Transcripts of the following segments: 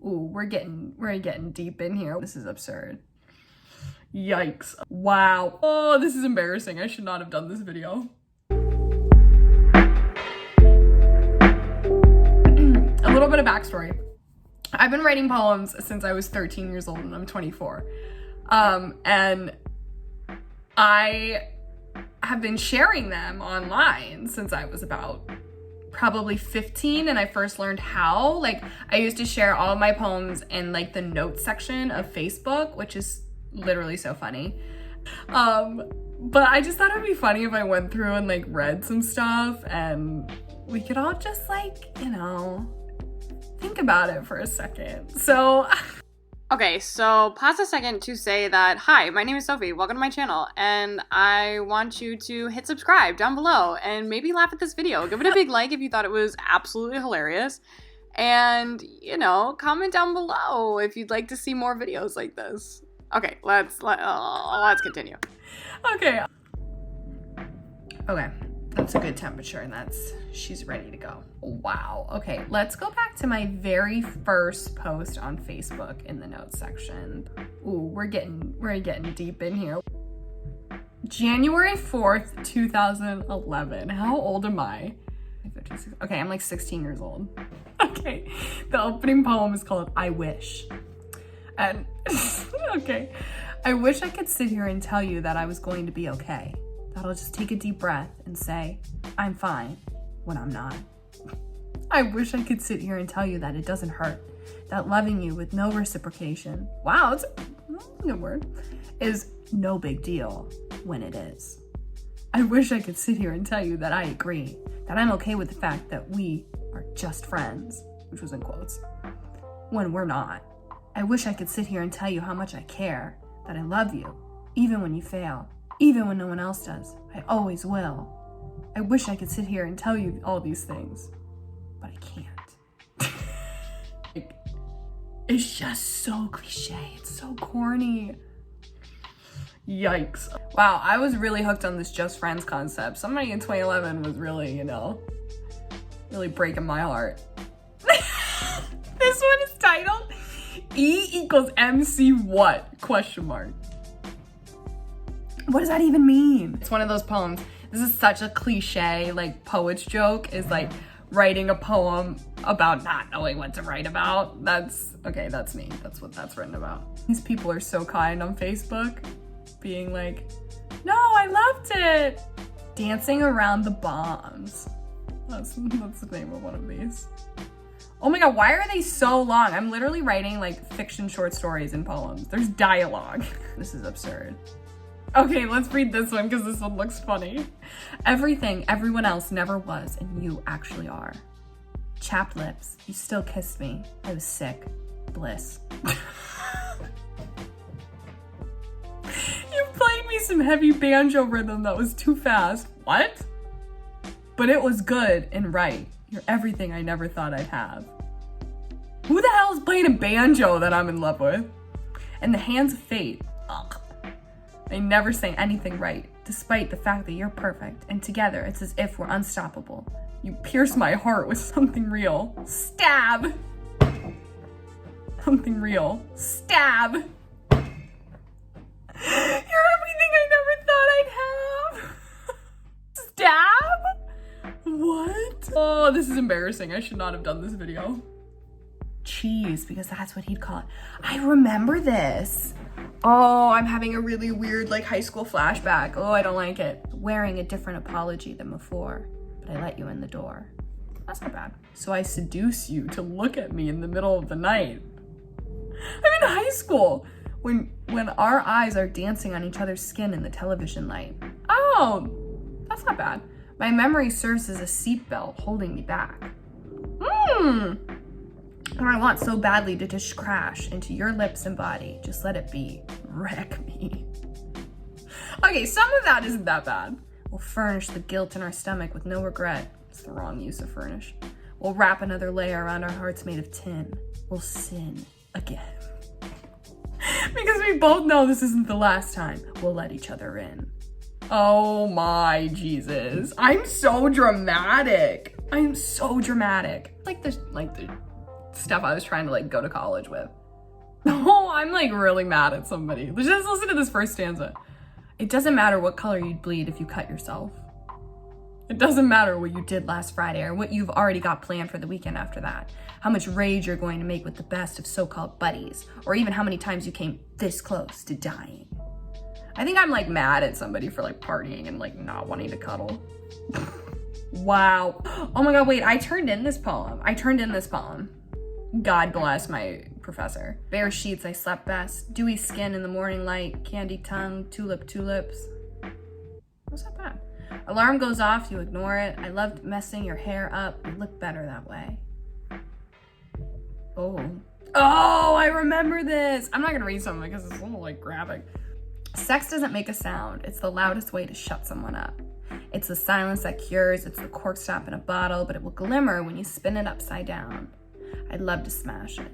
Ooh, we're getting deep in here. This is absurd. Yikes. Wow. Oh, this is embarrassing. I should not have done this video. A little bit of backstory. I've been writing poems since I was 13 years old and I'm 24. And I have been sharing them online since I was about probably 15, and I first learned how. Like, I used to share all of my poems in like the notes section of Facebook, which is literally so funny. But I just thought it'd be funny if I went through and like read some stuff and we could all just like, you know, think about it for a second. So okay, so pause a second to say that, hi, my name is Sophie, welcome to my channel, and I want you to hit subscribe down below and maybe laugh at this video. Give it a big like if you thought it was absolutely hilarious, and, you know, comment down below if you'd like to see more videos like this. Okay, let's continue. Okay, that's a good temperature, and she's ready to go. Wow. Okay, let's go back to my very first post on Facebook in the notes section. Ooh, we're getting deep in here. January 4th, 2011. How old am I? Okay, I'm like 16 years old. Okay, the opening poem is called I Wish. And, okay, I wish I could sit here and tell you that I was going to be okay. That I'll just take a deep breath and say, I'm fine, when I'm not. I wish I could sit here and tell you that it doesn't hurt, that loving you with no reciprocation, wow, that's a good word, is no big deal when it is. I wish I could sit here and tell you that I agree, that I'm okay with the fact that we are just friends, which was in quotes, when we're not. I wish I could sit here and tell you how much I care, that I love you, even when you fail, even when no one else does. I always will. I wish I could sit here and tell you all these things, but I can't. Like, it's just so cliche. It's so corny. Yikes. Wow, I was really hooked on this just friends concept. Somebody in 2011 was really, you know, really breaking my heart. This one is titled E equals MC what? Question mark. What does that even mean? It's one of those poems. This is such a cliche, like, poet's joke, is like writing a poem about not knowing what to write about. That's me. That's what that's written about. These people are so kind on Facebook, being like, no, I loved it. Dancing around the bombs. That's the name of one of these. Oh my God, why are they so long? I'm literally writing like fiction short stories and poems. There's dialogue. This is absurd. Okay, let's read this one because this one looks funny. Everything everyone else never was and you actually are. Chapped lips, you still kissed me. I was sick. Bliss. You played me some heavy banjo rhythm that was too fast. What? But it was good and right. You're everything I never thought I'd have. Who the hell is playing a banjo that I'm in love with? And the hands of fate. Ugh. They never say anything right, despite the fact that you're perfect, and together it's as if we're unstoppable. You pierce my heart with something real. Stab! Something real. Stab! You're everything I never thought I'd have! Stab? What? Oh, this is embarrassing. I should not have done this video. Cheese, because that's what he'd call it. I remember this. Oh, I'm having a really weird like high school flashback. Oh, I don't like it. Wearing a different apology than before, but I let you in the door. That's not bad. So I seduce you to look at me in the middle of the night. I'm in high school when our eyes are dancing on each other's skin in the television light. Oh, that's not bad. My memory serves as a seatbelt holding me back. Or I want so badly to just crash into your lips and body. Just let it be. Wreck me. Okay, some of that isn't that bad. We'll furnish the guilt in our stomach with no regret. It's the wrong use of furnish. We'll wrap another layer around our hearts made of tin. We'll sin again. Because we both know this isn't the last time we'll let each other in. Oh my Jesus. I'm so dramatic. I'm so dramatic. Like the stuff I was trying to like go to college with. Oh, I'm like really mad at somebody. Just listen to this first stanza. It doesn't matter what color you'd bleed if you cut yourself. It doesn't matter what you did last Friday or what you've already got planned for the weekend after that. How much rage you're going to make with the best of so-called buddies, or even how many times you came this close to dying. I think I'm like mad at somebody for like partying and like not wanting to cuddle. Wow. Oh my God, wait, I turned in this poem. God bless my professor. Bare sheets, I slept best. Dewy skin in the morning light. Candy tongue, tulips. What's that bad? Alarm goes off, you ignore it. I loved messing your hair up. You look better that way. Oh, I remember this. I'm not gonna read something because it's a little like graphic. Sex doesn't make a sound. It's the loudest way to shut someone up. It's the silence that cures. It's the cork stop in a bottle, but it will glimmer when you spin it upside down. I'd love to smash it.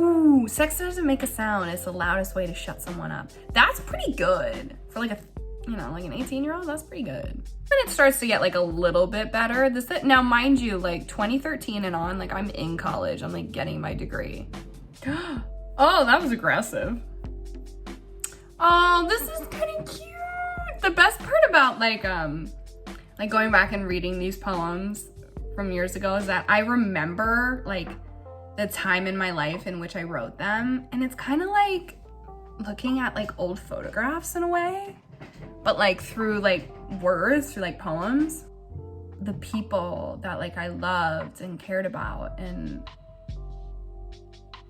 Ooh, sex doesn't make a sound. It's the loudest way to shut someone up. That's pretty good. For like like an 18-year-old, that's pretty good. Then it starts to get like a little bit better. Now, mind you, like 2013 and on, like I'm in college. I'm like getting my degree. Oh, that was aggressive. Oh, this is kind of cute. The best part about like going back and reading these poems from years ago is that I remember like the time in my life in which I wrote them, and it's kind of like looking at like old photographs in a way, but like through like words, through like poems. The people that like I loved and cared about, and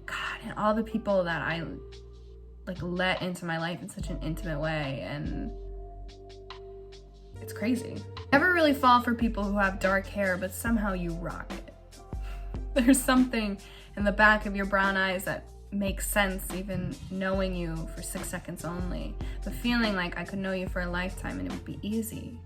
God, and all the people that I like let into my life in such an intimate way, and it's crazy. Never really fall for people who have dark hair, but somehow you rock it. There's something in the back of your brown eyes that makes sense, even knowing you for 6 seconds only, but feeling like I could know you for a lifetime and it would be easy.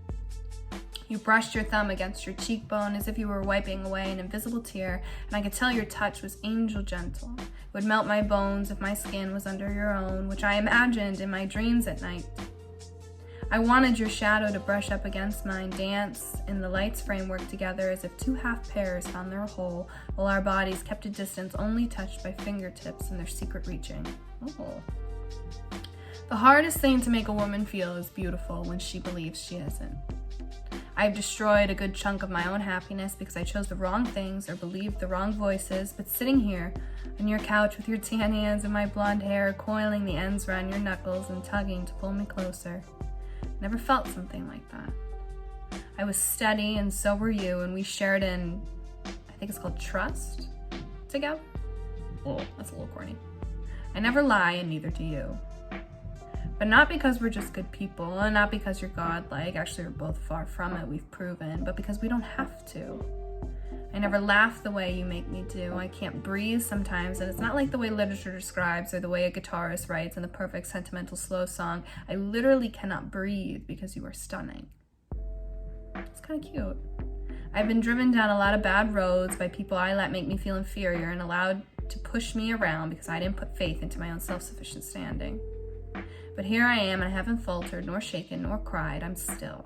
You brushed your thumb against your cheekbone as if you were wiping away an invisible tear, and I could tell your touch was angel gentle. It would melt my bones if my skin was under your own, which I imagined in my dreams at night. I wanted your shadow to brush up against mine, dance in the light's framework together as if two half pairs found their whole, while our bodies kept a distance only touched by fingertips and their secret reaching. Oh. The hardest thing to make a woman feel is beautiful when she believes she isn't. I've destroyed a good chunk of my own happiness because I chose the wrong things or believed the wrong voices, but sitting here on your couch with your tan hands and my blonde hair, coiling the ends around your knuckles and tugging to pull me closer. Never felt something like that. I was steady and so were you, and we shared in, I think it's called trust together. Oh, that's a little corny. I never lie and neither do you. But not because we're just good people and not because you're godlike, actually we're both far from it, we've proven, but because we don't have to. I never laugh the way you make me do. I can't breathe sometimes, and it's not like the way literature describes or the way a guitarist writes in the perfect sentimental slow song. I literally cannot breathe because you are stunning. It's kind of cute. I've been driven down a lot of bad roads by people I let make me feel inferior and allowed to push me around because I didn't put faith into my own self-sufficient standing. But here I am, and I haven't faltered, nor shaken, nor cried. I'm still.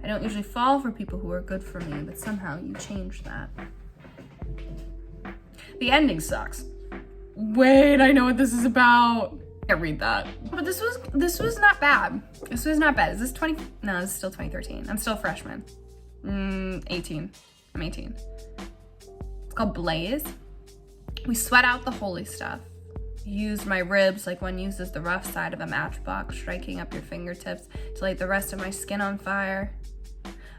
I don't usually fall for people who are good for me, but somehow you changed that. The ending sucks. Wait, I know what this is about. I can't read that. But this was not bad. This was not bad. Is this 20? No, this is still 2013. I'm still a freshman. 18. I'm 18. It's called Blaze. We sweat out the holy stuff. Used my ribs like one uses the rough side of a matchbox, striking up your fingertips to light the rest of my skin on fire.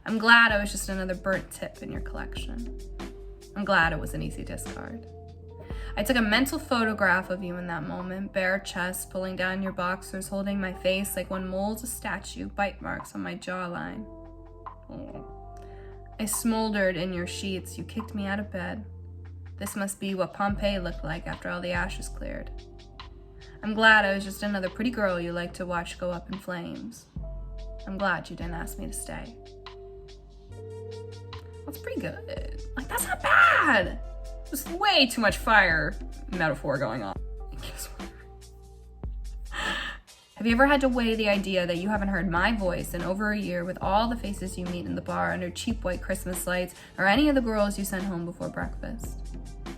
I'm glad I was just another burnt tip in your collection. I'm glad it was an easy discard. I took a mental photograph of you in that moment, bare chest, pulling down your boxers, holding my face like one molds a statue, bite marks on my jawline. Oh. I smoldered in your sheets. You kicked me out of bed. This must be what Pompeii looked like after all the ashes cleared. I'm glad I was just another pretty girl you like to watch go up in flames. I'm glad you didn't ask me to stay. That's pretty good. Like, that's not bad. There's way too much fire metaphor going on. Have you ever had to weigh the idea that you haven't heard my voice in over a year with all the faces you meet in the bar under cheap white Christmas lights or any of the girls you sent home before breakfast?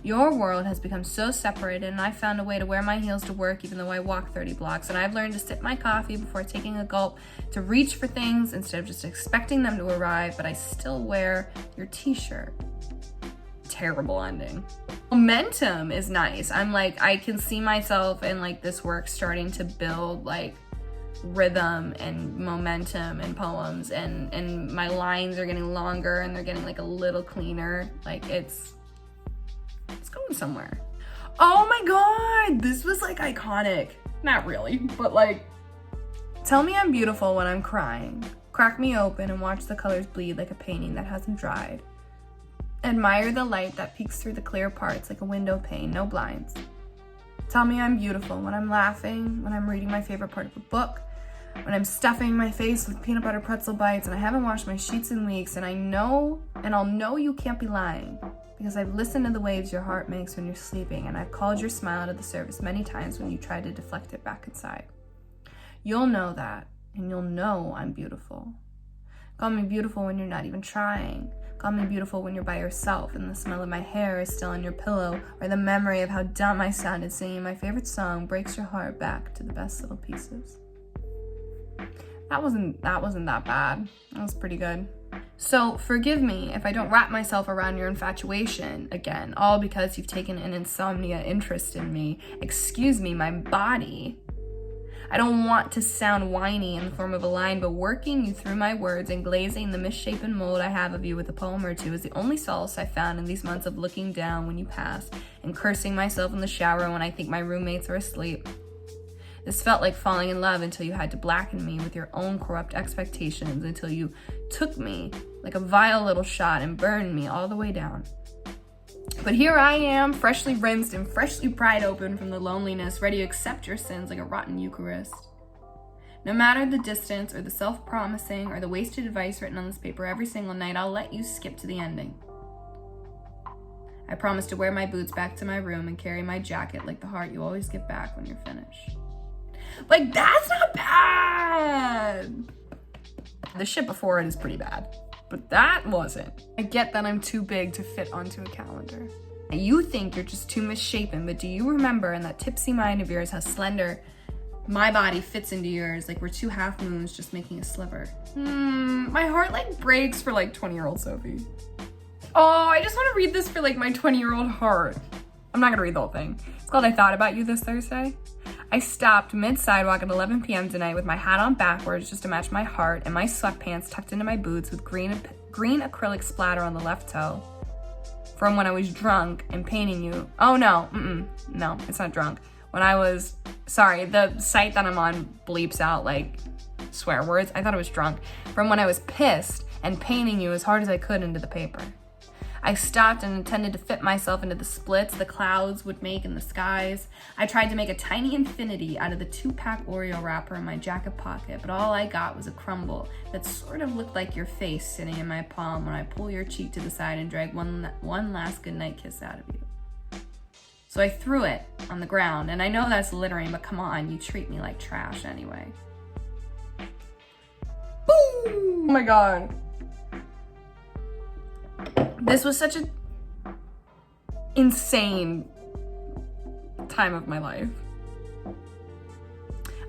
Your world has become so separated, and I've found a way to wear my heels to work even though I walk 30 blocks, and I've learned to sip my coffee before taking a gulp, to reach for things instead of just expecting them to arrive, but I still wear your t-shirt. Terrible ending. Momentum is nice. I'm like, I can see myself in like this work starting to build like rhythm and momentum and poems, and my lines are getting longer and they're getting like a little cleaner. Like it's going somewhere. Oh my God, this was like iconic. Not really, but like, tell me I'm beautiful when I'm crying. Crack me open and watch the colors bleed like a painting that hasn't dried. Admire the light that peeks through the clear parts like a window pane, no blinds. Tell me I'm beautiful when I'm laughing, when I'm reading my favorite part of a book, when I'm stuffing my face with peanut butter pretzel bites and I haven't washed my sheets in weeks, and I'll know you can't be lying because I've listened to the waves your heart makes when you're sleeping, and I've called your smile out of the service many times when you try to deflect it back inside. You'll know that, and you'll know I'm beautiful. Call me beautiful when you're not even trying. Call me beautiful when you're by yourself and the smell of my hair is still on your pillow, or the memory of how dumb I sounded singing my favorite song breaks your heart back to the best little pieces. That wasn't that bad. That was pretty good. So forgive me if I don't wrap myself around your infatuation again, all because you've taken an insomnia interest in me. Excuse me, my body. I don't want to sound whiny in the form of a line, but working you through my words and glazing the misshapen mold I have of you with a poem or two is the only solace I found in these months of looking down when you pass and cursing myself in the shower when I think my roommates are asleep. This felt like falling in love until you had to blacken me with your own corrupt expectations, until you took me like a vile little shot and burned me all the way down. But here I am, freshly rinsed and freshly pried open from the loneliness, ready to accept your sins like a rotten Eucharist. No matter the distance or the self-promising or the wasted advice written on this paper every single night, I'll let you skip to the ending. I promise to wear my boots back to my room and carry my jacket like the heart you always get back when you're finished. Like, that's not bad. The shit before it is pretty bad, but that wasn't. I get that I'm too big to fit onto a calendar. You think you're just too misshapen, but do you remember in that tipsy mind of yours how slender my body fits into yours, like we're two half moons just making a sliver? My heart like breaks for like 20-year-old Sophie. Oh, I just want to read this for like my 20-year-old heart. I'm not gonna read the whole thing. It's called I Thought About You This Thursday. I stopped mid-sidewalk at 11 p.m. tonight with my hat on backwards just to match my heart and my sweatpants tucked into my boots with green acrylic splatter on the left toe from when I was drunk and painting you. Oh no, no, it's not drunk. When I was, sorry, the site that I'm on bleeps out like swear words. I thought it was drunk. From when I was pissed and painting you as hard as I could into the paper. I stopped and intended to fit myself into the splits the clouds would make in the skies. I tried to make a tiny infinity out of the 2-pack Oreo wrapper in my jacket pocket, but all I got was a crumble that sort of looked like your face sitting in my palm when I pull your cheek to the side and drag one last goodnight kiss out of you. So I threw it on the ground, and I know that's littering, but come on, you treat me like trash anyway. Boom! Oh my God. This was such an insane time of my life.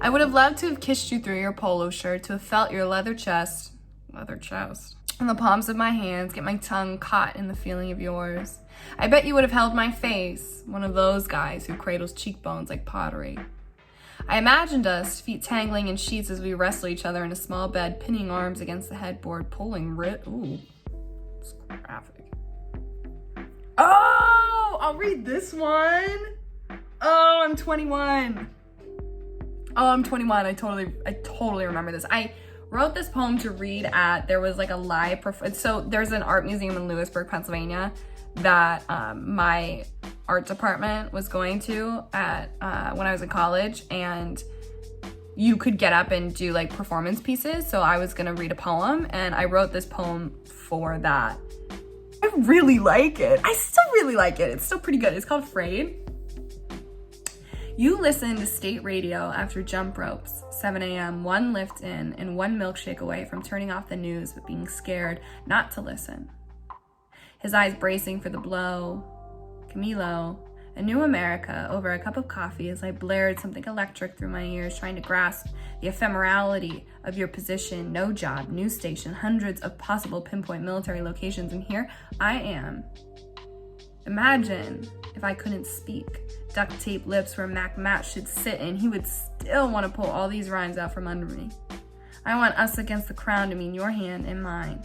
I would have loved to have kissed you through your polo shirt, to have felt your leather chest, in the palms of my hands, get my tongue caught in the feeling of yours. I bet you would have held my face, one of those guys who cradles cheekbones like pottery. I imagined us, feet tangling in sheets as we wrestle each other in a small bed, pinning arms against the headboard, pulling ooh, it's graphic. Oh, I'll read this one. Oh, I'm 21. Oh, I'm 21. I totally remember this. I wrote this poem to read at, there was like a live, so there's an art museum in Lewisburg, Pennsylvania that my art department was going to at when I was in college, and you could get up and do like performance pieces. So I was gonna read a poem, and I wrote this poem for that. I really like it. I still really like it. It's still pretty good. It's called Afraid. You listen to state radio after jump ropes, 7 a.m., one lift in and one milkshake away from turning off the news but being scared not to listen. His eyes bracing for the blow. Camilo, a new America, over a cup of coffee as I blared something electric through my ears, trying to grasp the ephemerality of your position, no job, news station, hundreds of possible pinpoint military locations, and here I am. Imagine if I couldn't speak. Duct tape lips where Mac Matt should sit and he would still want to pull all these rhymes out from under me. I want us against the crown to mean your hand in mine.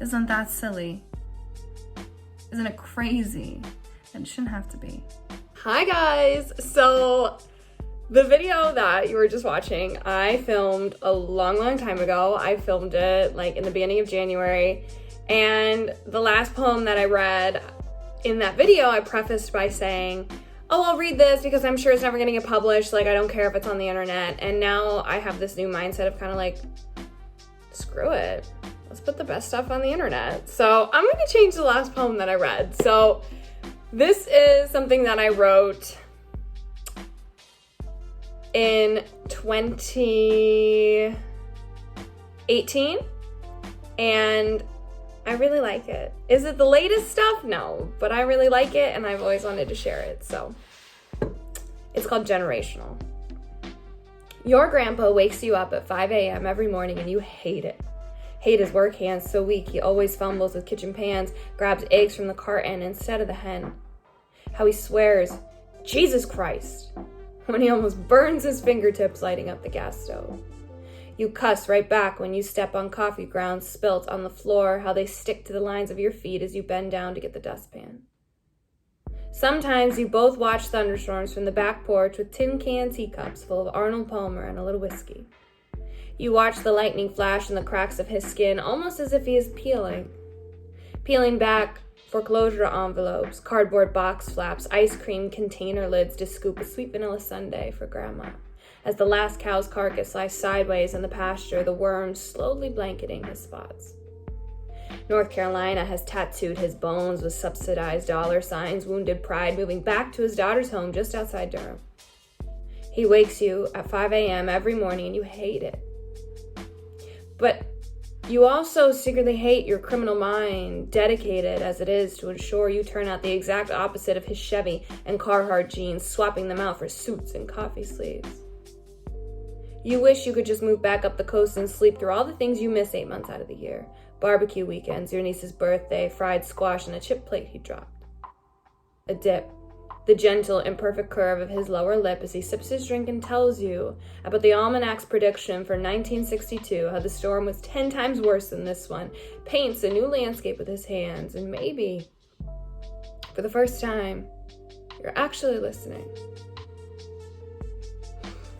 Isn't that silly? Isn't it crazy? It shouldn't have to be. Hi guys! So the video that you were just watching, I filmed a long time ago. I filmed it like in the beginning of January. And the last poem that I read in that video, I prefaced by saying, oh, I'll read this because I'm sure it's never gonna get published. Like, I don't care if it's on the internet. And now I have this new mindset of kind of like, screw it. Let's put the best stuff on the internet. So I'm gonna change the last poem that I read. So this is something that I wrote in 2018, and I really like it. Is it the latest stuff? No, but I really like it, and I've always wanted to share it, so. It's called Generational. Your grandpa wakes you up at 5 a.m. every morning, and you hate it. Hate his work hands so weak, he always fumbles with kitchen pans, grabs eggs from the carton instead of the hen. How he swears, Jesus Christ, when he almost burns his fingertips lighting up the gas stove. You cuss right back when you step on coffee grounds spilt on the floor, how they stick to the lines of your feet as you bend down to get the dustpan. Sometimes you both watch thunderstorms from the back porch with tin can teacups full of Arnold Palmer and a little whiskey. You watch the lightning flash in the cracks of his skin, almost as if he is peeling back foreclosure envelopes, cardboard box flaps, ice cream container lids to scoop a sweet vanilla sundae for Grandma. As the last cow's carcass lies sideways in the pasture, the worms slowly blanketing his spots. North Carolina has tattooed his bones with subsidized dollar signs, wounded pride moving back to his daughter's home just outside Durham. He wakes you at 5 a.m. every morning and you hate it. But you also secretly hate your criminal mind, dedicated as it is to ensure you turn out the exact opposite of his Chevy and Carhartt jeans, swapping them out for suits and coffee sleeves. You wish you could just move back up the coast and sleep through all the things you miss 8 months out of the year. Barbecue weekends, your niece's birthday, fried squash, and a chip plate he dropped. A dip. The gentle, imperfect curve of his lower lip as he sips his drink and tells you about the almanac's prediction for 1962, how the storm was 10 times worse than this one, paints a new landscape with his hands, and maybe, for the first time, you're actually listening.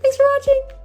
Thanks for watching!